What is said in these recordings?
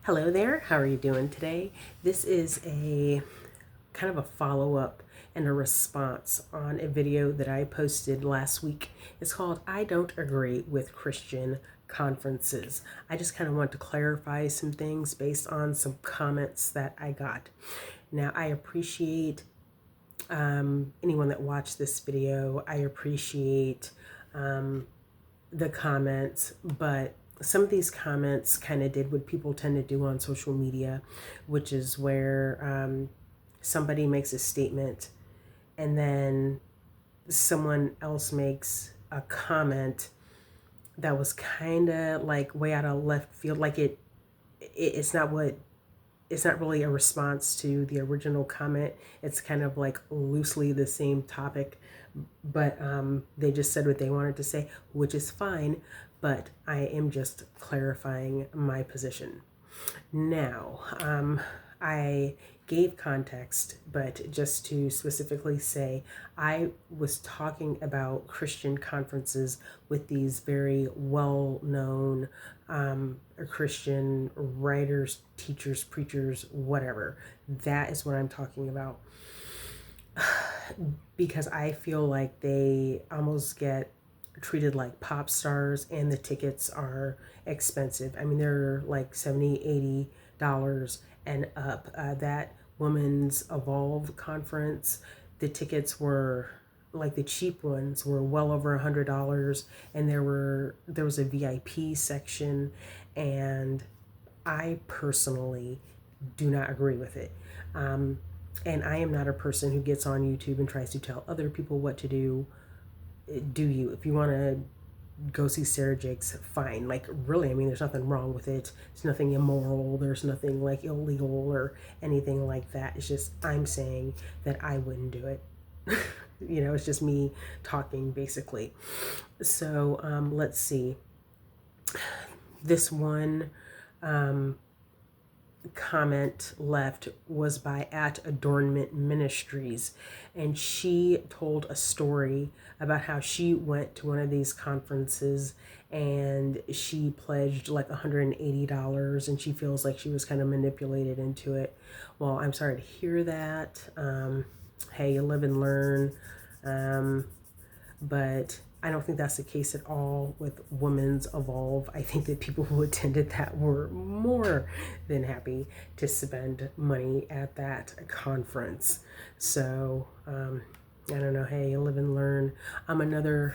Hello there, how are you doing today? This is a kind of a follow-up and a response on a video that I posted last week. It's called I Don't Agree with Christian Conferences. I just kind of want to clarify some things based on some comments that I got. Now, I appreciate anyone that watched this video. I appreciate the comments, but some of these comments kind of did what people tend to do on social media, which is where somebody makes a statement and then someone else makes a comment that was kind of like way out of left field. Like it's not what it's not really a response to the original comment. It's kind of like loosely the same topic, but they just said what they wanted to say, which is fine. But I am just clarifying my position. Now, I gave context, but just to specifically say, I was talking about Christian conferences with these very well known Christian writers, teachers, preachers, whatever. That is what I'm talking about. Because I feel like they almost get treated like pop stars and the tickets are expensive. I mean, they're like $70, $80 and up. That Women's Evolve conference, the tickets were like the cheap ones were well over $100, and there was a VIP section, and I personally do not agree with it. And I am not a person who gets on YouTube and tries to tell other people what to do. Do you? If you want to go see Sarah Jakes, fine. Like, really, I mean, there's nothing wrong with it. It's nothing immoral. There's nothing like illegal or anything like that. It's just, I'm saying that I wouldn't do it. It's just me talking basically. So let's see. This one comment left was by at Adornment Ministries, and she told a story about how she went to one of these conferences and she pledged like $180, and she feels like she was kind of manipulated into it. Well, I'm sorry to hear that. Hey, you live and learn. But I don't think that's the case at all with Women's Evolve. I think that people who attended that were more than happy to spend money at that conference. So, I don't know. Hey, live and learn. Another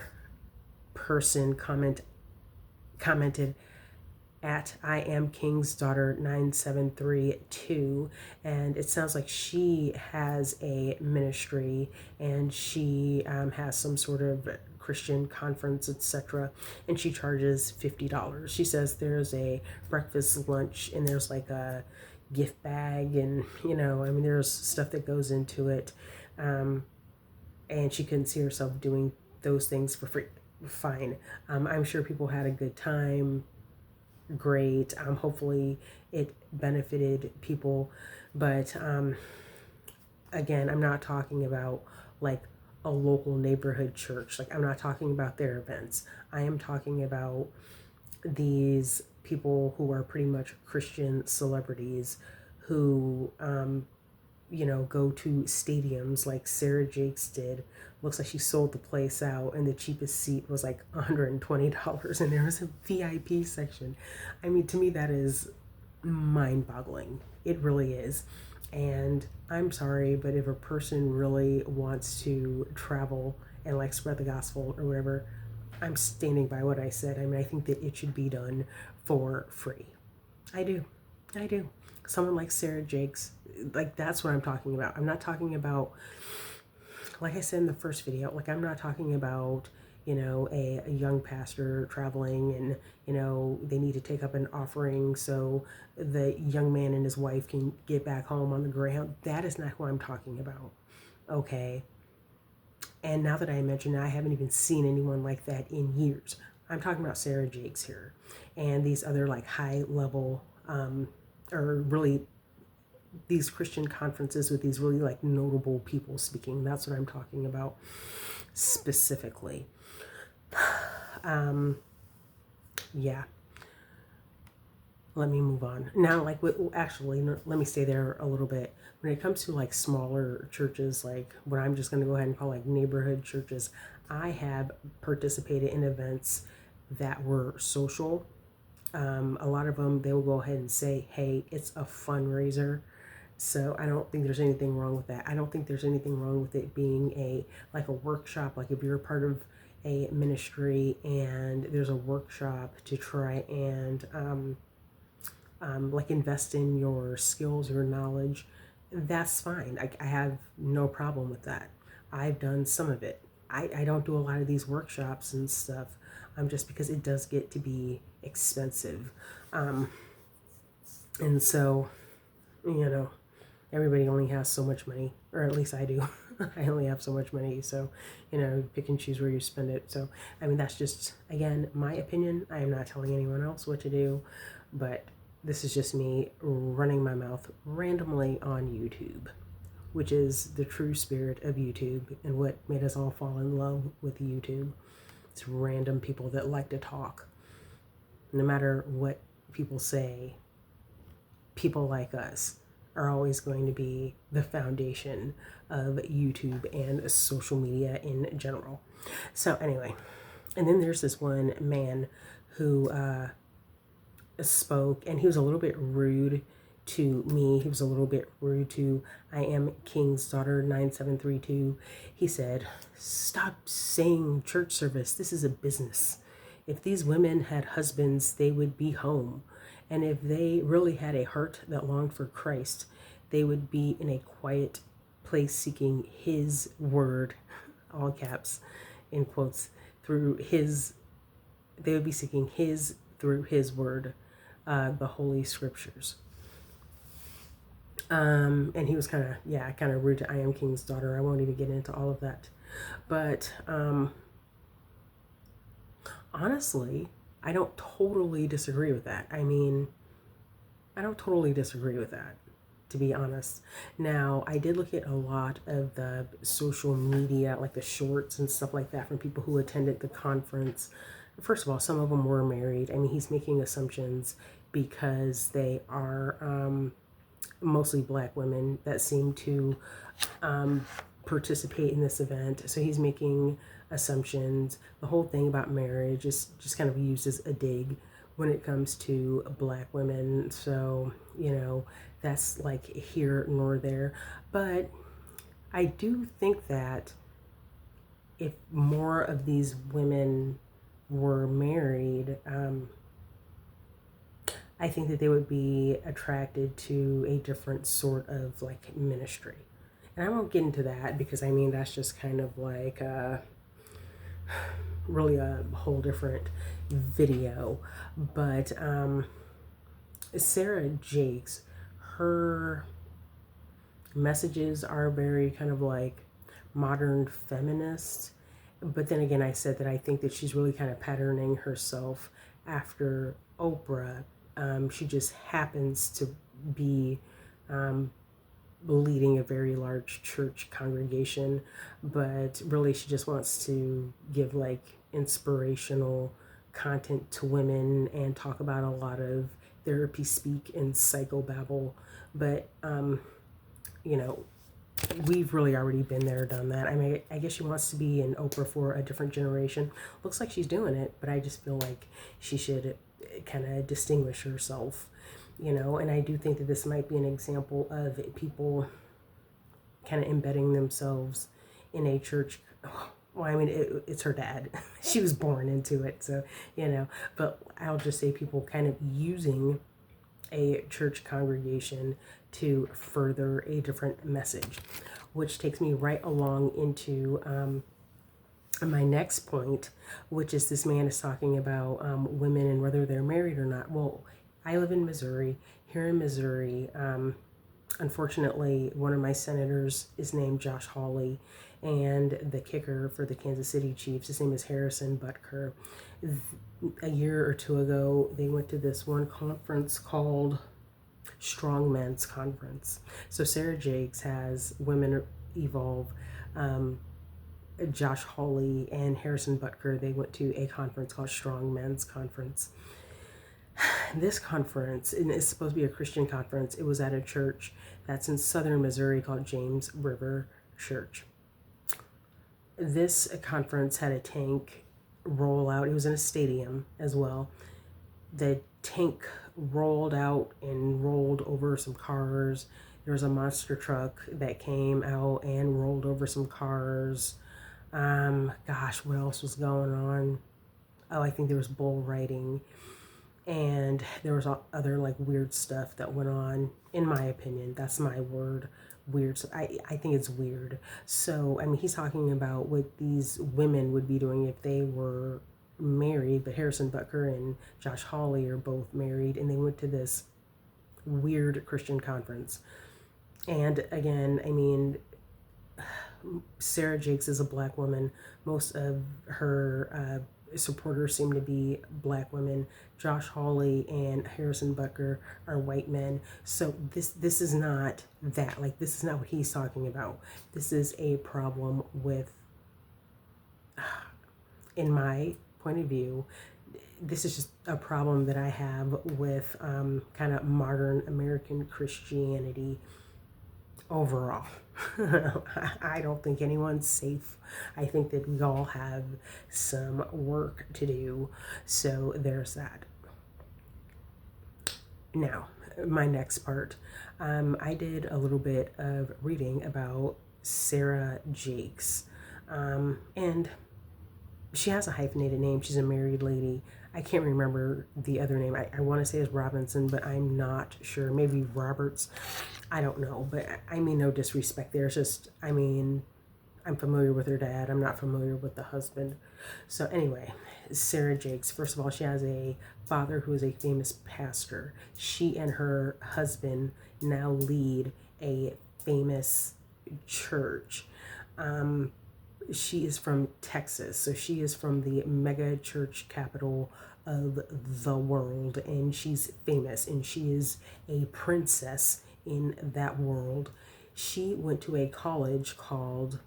person commented at I am King's Daughter 9732, and it sounds like she has a ministry and she has some sort of Christian conference, etc., and she charges $50. She says there's a breakfast, lunch, and there's like a gift bag, and I mean, there's stuff that goes into it, and she couldn't see herself doing those things for free. Fine. I'm sure people had a good time. Great. Hopefully it benefited people. But again, I'm not talking about like a local neighborhood church. Like, I'm not talking about their events. I am talking about these people who are pretty much Christian celebrities who go to stadiums like Sarah Jakes did. Looks like she sold the place out, and the cheapest seat was like $120, and there was a VIP section. I mean, to me, that is mind boggling. It really is. And I'm sorry, but if a person really wants to travel and like spread the gospel or whatever, I'm standing by what I said. I mean, I think that it should be done for free. I do. I do. Someone like Sarah Jakes, like, that's what I'm talking about. I'm not talking about, like I said in the first video, like, I'm not talking about, a young pastor traveling and, they need to take up an offering so the young man and his wife can get back home on the Greyhound. That is not who I'm talking about. Okay. And now that I mention it, I haven't even seen anyone like that in years. I'm talking about Sarah Jakes here and these other like high level or really these Christian conferences with these really like notable people speaking. That's what I'm talking about specifically. Yeah. let me move on. Now, like, actually, no, let me stay there a little bit. When it comes to like smaller churches, like what I'm just going to go ahead and call like neighborhood churches, I have participated in events that were social. A lot of them, they will go ahead and say, hey, it's a fundraiser. So I don't think there's anything wrong with that. I don't think there's anything wrong with it being like a workshop. Like if you're a part of a ministry and there's a workshop to try and like invest in your skills, your knowledge, that's fine. I have no problem with that. I've done some of it. I don't do a lot of these workshops and stuff just because it does get to be expensive. And so, you know, everybody only has so much money, or at least I do. I only have so much money, so, you know, pick and choose where you spend it. So, I mean, that's just, again, my opinion. I am not telling anyone else what to do, but this is just me running my mouth randomly on YouTube, which is the true spirit of YouTube and what made us all fall in love with YouTube. It's random people that like to talk. No matter what people say, people like us are always going to be the foundation of YouTube and social media in general. So anyway, and then there's this one man who spoke, and he was a little bit rude to me. He was a little bit rude to I Am King's Daughter 9732. He said, stop saying church service. This is a business. If these women had husbands, they would be home. And if they really had a heart that longed for Christ, they would be in a quiet place seeking his word, all caps, in quotes, through his, they would be seeking his, through his word, the Holy Scriptures. And he was kind of rude to I Am King's Daughter. I won't even get into all of that. But honestly, I don't totally disagree with that. I mean, I don't totally disagree with that, to be honest. Now, I did look at a lot of the social media, like the shorts and stuff like that from people who attended the conference. First of all, some of them were married. I mean, he's making assumptions because they are mostly Black women that seem to participate in this event. So he's making assumptions. The whole thing about marriage is just kind of used as a dig when it comes to Black women. So, you know, that's like here nor there. But I do think that if more of these women were married, I think that they would be attracted to a different sort of like ministry. And I won't get into that because I mean, that's just kind of like really a whole different video. But Sarah Jakes, her messages are very kind of like modern feminist. But then again, I said that I think that she's really kind of patterning herself after Oprah. She just happens to be leading a very large church congregation, but really she just wants to give like inspirational content to women and talk about a lot of therapy speak and psychobabble. But, you know, we've really already been there, done that. I mean, I guess she wants to be an Oprah for a different generation. Looks like she's doing it, but I just feel like she should kind of distinguish herself, you know. And I do think that this might be an example of people kind of embedding themselves in a church. Well, I mean, it's her dad. She was born into it, so, you know. But I'll just say people kind of using a church congregation to further a different message, which takes me right along into my next point, which is this man is talking about women and whether they're married or not. Well, I live in Missouri. Here in Missouri, unfortunately, one of my senators is named Josh Hawley, and the kicker for the Kansas City Chiefs, his name is Harrison Butker. A year or two ago, they went to this one conference called Strong Men's Conference. So Sarah Jakes has Women Evolve, Josh Hawley and Harrison Butker, they went to a conference called Strong Men's Conference. this conference, and it's supposed to be a Christian conference, it was at a church that's in southern Missouri called James River Church. This conference had a tank roll out. It was in a stadium as well. The tank rolled out and rolled over some cars. There was a monster truck that came out and rolled over some cars. Gosh, what else was going on? Oh, I think there was bull riding, and there was other like weird stuff that went on. In my opinion, that's my word, weird. So I think it's weird. So I mean, he's talking about what these women would be doing if they were married, but Harrison Butker and Josh Hawley are both married, and they went to this weird Christian conference. And again, I mean, Sarah Jakes is a black woman. Most of her supporters seem to be black women. Josh Hawley and Harrison Butker are white men. So this is not that. Like, this is not what he's talking about. This is a problem with, in my point of view, this is just a problem that I have with kind of modern American Christianity overall. I don't think anyone's safe. I think that we all have some work to do. So there's that. Now, my next part. I did a little bit of reading about Sarah Jakes. And she has a hyphenated name. She's a married lady. I can't remember the other name. I want to say it's Robinson, but I'm not sure. Maybe Roberts. I don't know. But I mean, no disrespect there. It's just, I mean, I'm familiar with her dad. I'm not familiar with the husband. So anyway, Sarah Jakes, first of all, she has a father who is a famous pastor. She and her husband now lead a famous church. She is from Texas, so she is from the mega church capital of the world, and she's famous, and she is a princess in that world. She went to a college called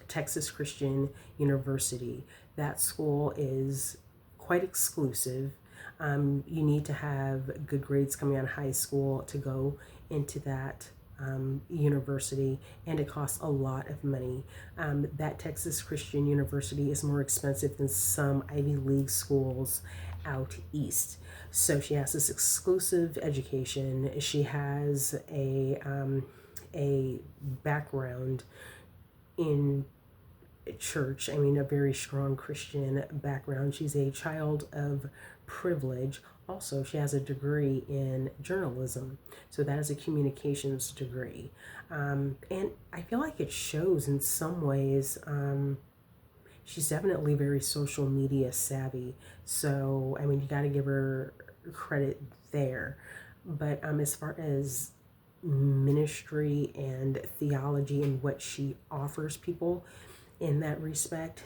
Texas Christian University. That school is quite exclusive. You need to have good grades coming out of high school to go into that university, and it costs a lot of money. That Texas Christian University is more expensive than some Ivy League schools out east. So she has this exclusive education. She has a background in church. I mean, a very strong Christian background. She's a child of privilege. Also, she has a degree in journalism, so that is a communications degree. And I feel like it shows in some ways. She's definitely very social media savvy, so I mean, you got to give her credit there. But as far as ministry and theology and what she offers people in that respect,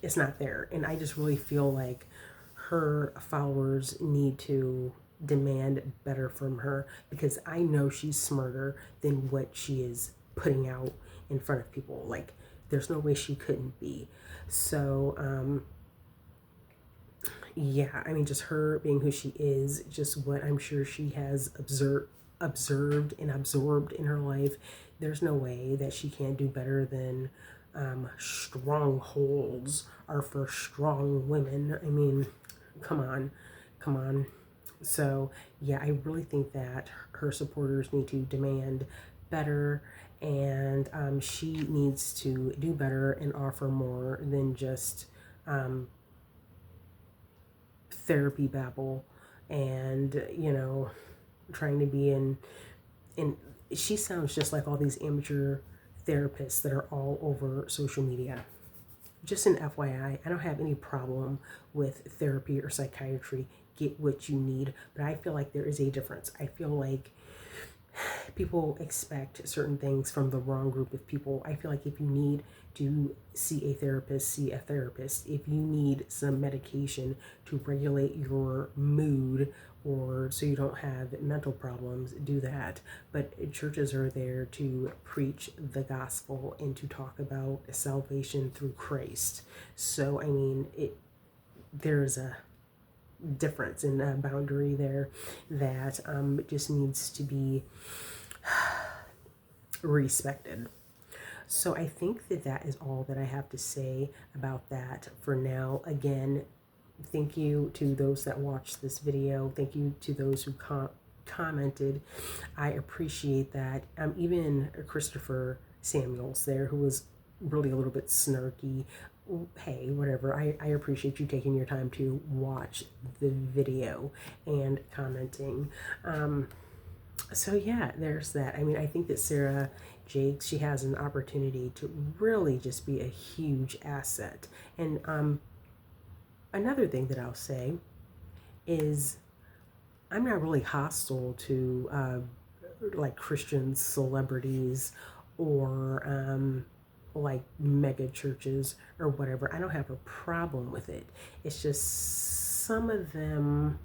it's not there. And I just really feel like her followers need to demand better from her, because I know she's smarter than what she is putting out in front of people. Like, there's no way she couldn't be. So yeah, I mean, just her being who she is, just what I'm sure she has observed and absorbed in her life, there's no way that she can't do better than strongholds are for strong women. I mean, come on. So yeah, I really think that her supporters need to demand better, and she needs to do better and offer more than just therapy babble and, you know, trying to be in she sounds just like all these amateur therapists that are all over social media. Just an FYI, I don't have any problem with therapy or psychiatry. Get what you need, but I feel like there is a difference. I feel like people expect certain things from the wrong group of people. I feel like if you need to see a therapist, see a therapist. If you need some medication to regulate your mood or so you don't have mental problems, do that. But churches are there to preach the gospel and to talk about salvation through Christ. So, I mean, there's a difference in a boundary there that just needs to be respected. So I think that that is all that I have to say about that for now. Again, thank you to those that watched this video. Thank you to those who commented. I appreciate that. Even Christopher Samuels there, who was really a little bit snarky. Hey, whatever. I appreciate you taking your time to watch the video and commenting. So yeah, there's that. I mean, I think that Sarah Jakes, she has an opportunity to really just be a huge asset. And another thing that I'll say is I'm not really hostile to like Christian celebrities or like mega churches or whatever. I don't have a problem with it. It's just some of them,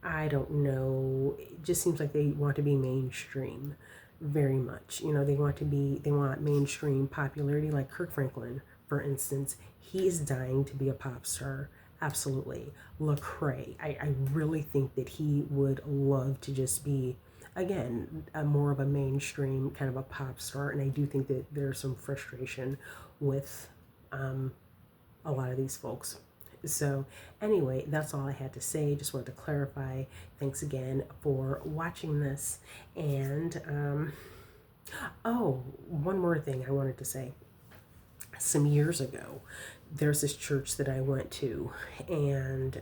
I don't know, it just seems like they want to be mainstream very much. You know, they want mainstream popularity, like Kirk Franklin, for instance. He is dying to be a pop star. Absolutely. Lecrae, I really think that he would love to just be, again, more of a mainstream kind of a pop star. And I do think that there's some frustration with a lot of these folks. So anyway, that's all I had to say. Just wanted to clarify. Thanks again for watching this. And oh, one more thing I wanted to say. Some years ago, there's this church that I went to, and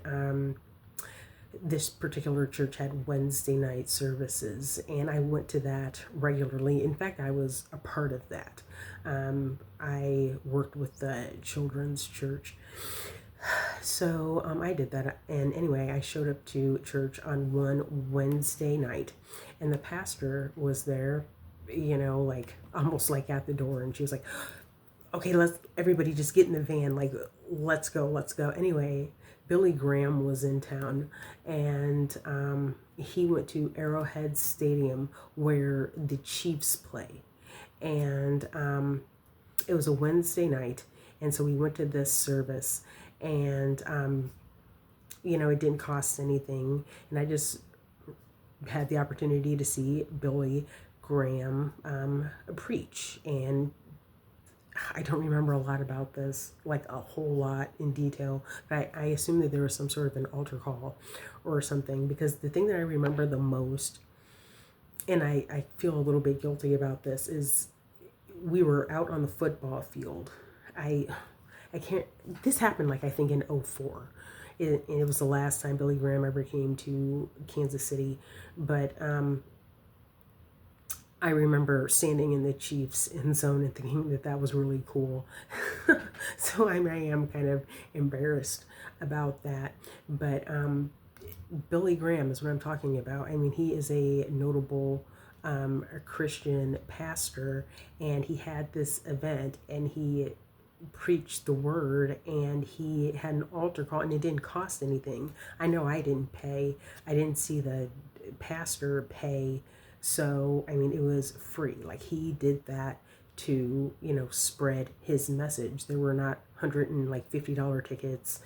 this particular church had Wednesday night services, and I went to that regularly. In fact, I was a part of that. I worked with the children's church. So I did that, and anyway, I showed up to church on one Wednesday night, and the pastor was there, you know, like almost like at the door, and she was like, okay, let's everybody just get in the van, like let's go. Anyway, Billy Graham was in town, and he went to Arrowhead Stadium where the Chiefs play, and it was a Wednesday night, and so we went to this service. And, you know, it didn't cost anything. And I just had the opportunity to see Billy Graham preach. And I don't remember a lot about this, like a whole lot in detail. But I assume that there was some sort of an altar call or something. Because the thing that I remember the most, and I feel a little bit guilty about this, is we were out on the football field. I can't, this happened like I think in 2004. It was the last time Billy Graham ever came to Kansas City. But I remember standing in the Chiefs end zone and thinking that that was really cool. So I am kind of embarrassed about that. But Billy Graham is what I'm talking about. I mean, he is a notable a Christian pastor, and he had this event, and he preached the word, and he had an altar call, and it didn't cost anything. I know I didn't pay. I didn't see the pastor pay. So, I mean, it was free. Like, he did that to, you know, spread his message. There were not $150 tickets.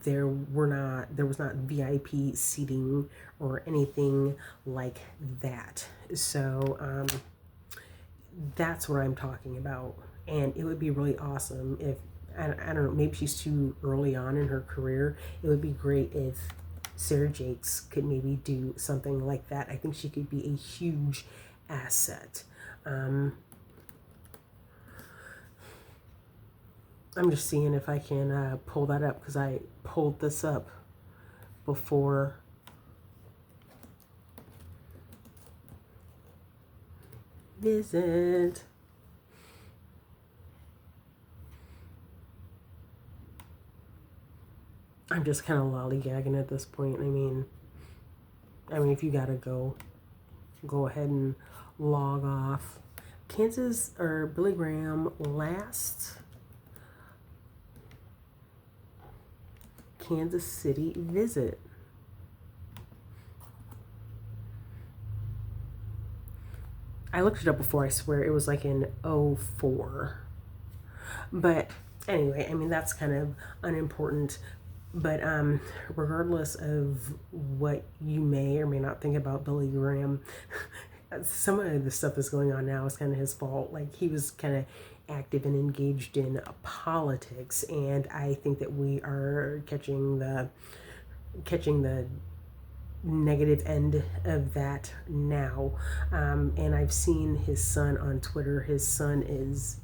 There was not VIP seating or anything like that. So, that's what I'm talking about. And it would be really awesome if, I don't know, maybe she's too early on in her career. It would be great if Sarah Jakes could maybe do something like that. I think she could be a huge asset. I'm just seeing if I can pull that up, because I pulled this up before. Visit. I'm just kind of lollygagging at this point. I mean, if you gotta go ahead and log off. Kansas, or Billy Graham last Kansas City visit. I looked it up before, I swear it was like in 2004. But anyway, I mean, that's kind of unimportant. But regardless of what you may or may not think about Billy Graham, some of the stuff that's going on now is kind of his fault. Like, he was kind of active and engaged in politics, and I think that we are catching the negative end of that now. And I've seen his son on Twitter. His son is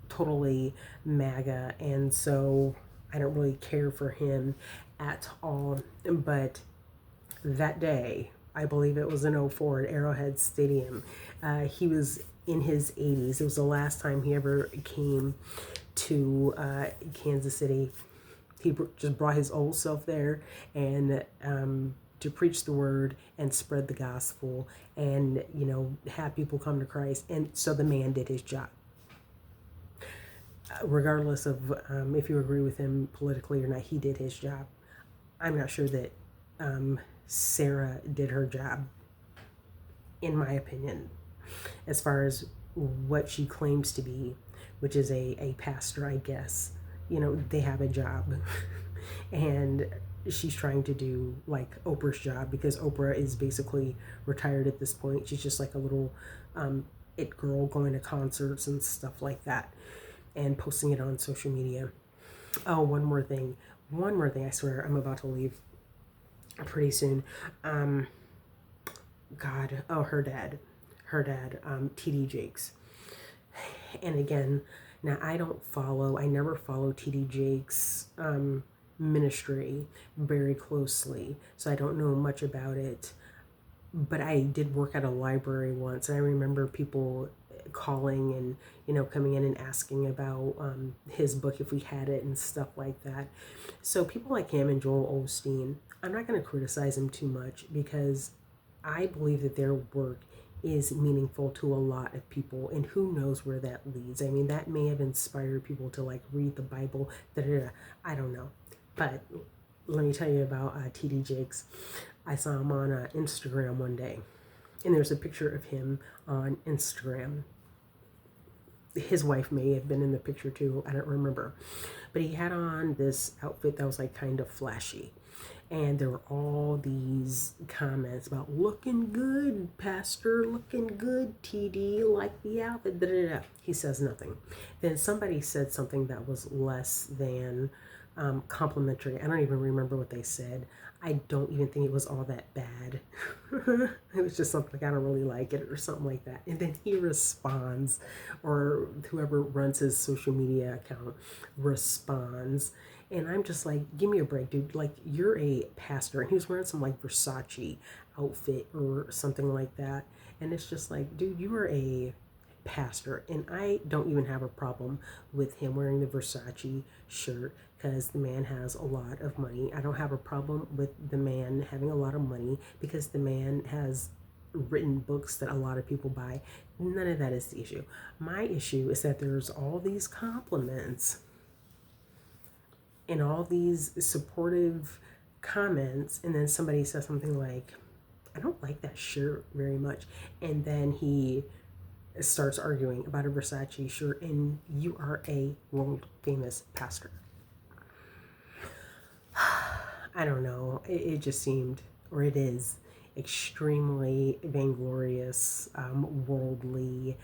totally MAGA, and so I don't really care for him at all. But that day, I believe it was in '04 at Arrowhead Stadium, he was in his 80s. It was the last time he ever came to Kansas City. He just brought his old self there, and to preach the word and spread the gospel, and have people come to Christ. And so the man did his job. Regardless of if you agree with him politically or not, he did his job. I'm not sure that Sarah did her job, in my opinion, as far as what she claims to be, which is a pastor, I guess. They have a job. And she's trying to do like Oprah's job, because Oprah is basically retired at this point. She's just like a little it girl, going to concerts and stuff like that and posting it on social media. Oh, one more thing. I swear I'm about to leave pretty soon. God, oh, her dad, TD Jakes. And again, now I never follow TD Jakes' ministry very closely, so I don't know much about it. But I did work at a library once, and I remember people calling and coming in and asking about his book, if we had it and stuff like that. So people like him and Joel Osteen, I'm not going to criticize him too much, because I believe that their work is meaningful to a lot of people, and who knows where that leads. I mean, that may have inspired people to like read the Bible. I don't know. But let me tell you about TD Jakes. I saw him on Instagram one day, and there's a picture of him on Instagram. His wife may have been in the picture too, I don't remember. But he had on this outfit that was like kind of flashy. And there were all these comments about looking good, Pastor, looking good, TD, like the outfit, da, da, da. He says nothing. Then somebody said something that was less than complimentary. I don't even remember what they said. I don't even think it was all that bad. It was just something like, I don't really like it, or something like that. And then he responds, or whoever runs his social media account responds. And I'm just like, give me a break, dude. Like, you're a pastor. And he was wearing some like Versace outfit or something like that. And it's just like, dude, you are a pastor. And I don't even have a problem with him wearing the Versace shirt, because the man has a lot of money. I don't have a problem with the man having a lot of money, because the man has written books that a lot of people buy. None of that is the issue. My issue is that there's all these compliments and all these supportive comments, and then somebody says something like, I don't like that shirt very much, and then he starts arguing about a Versace shirt, and you are a world famous pastor. I don't know. It just seemed, or it is, extremely vainglorious, worldly,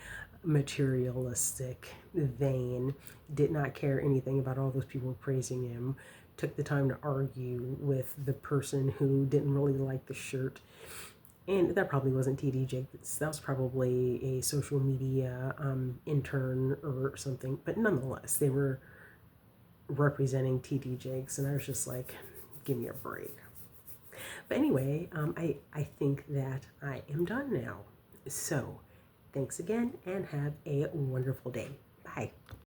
materialistic, vain. Did not care anything about all those people praising him. Took the time to argue with the person who didn't really like the shirt. And that probably wasn't TD Jakes. That was probably a social media intern or something. But nonetheless, they were representing TD Jakes, and I was just like, give me a break. But anyway, I think that I am done now. So thanks again, and have a wonderful day. Bye.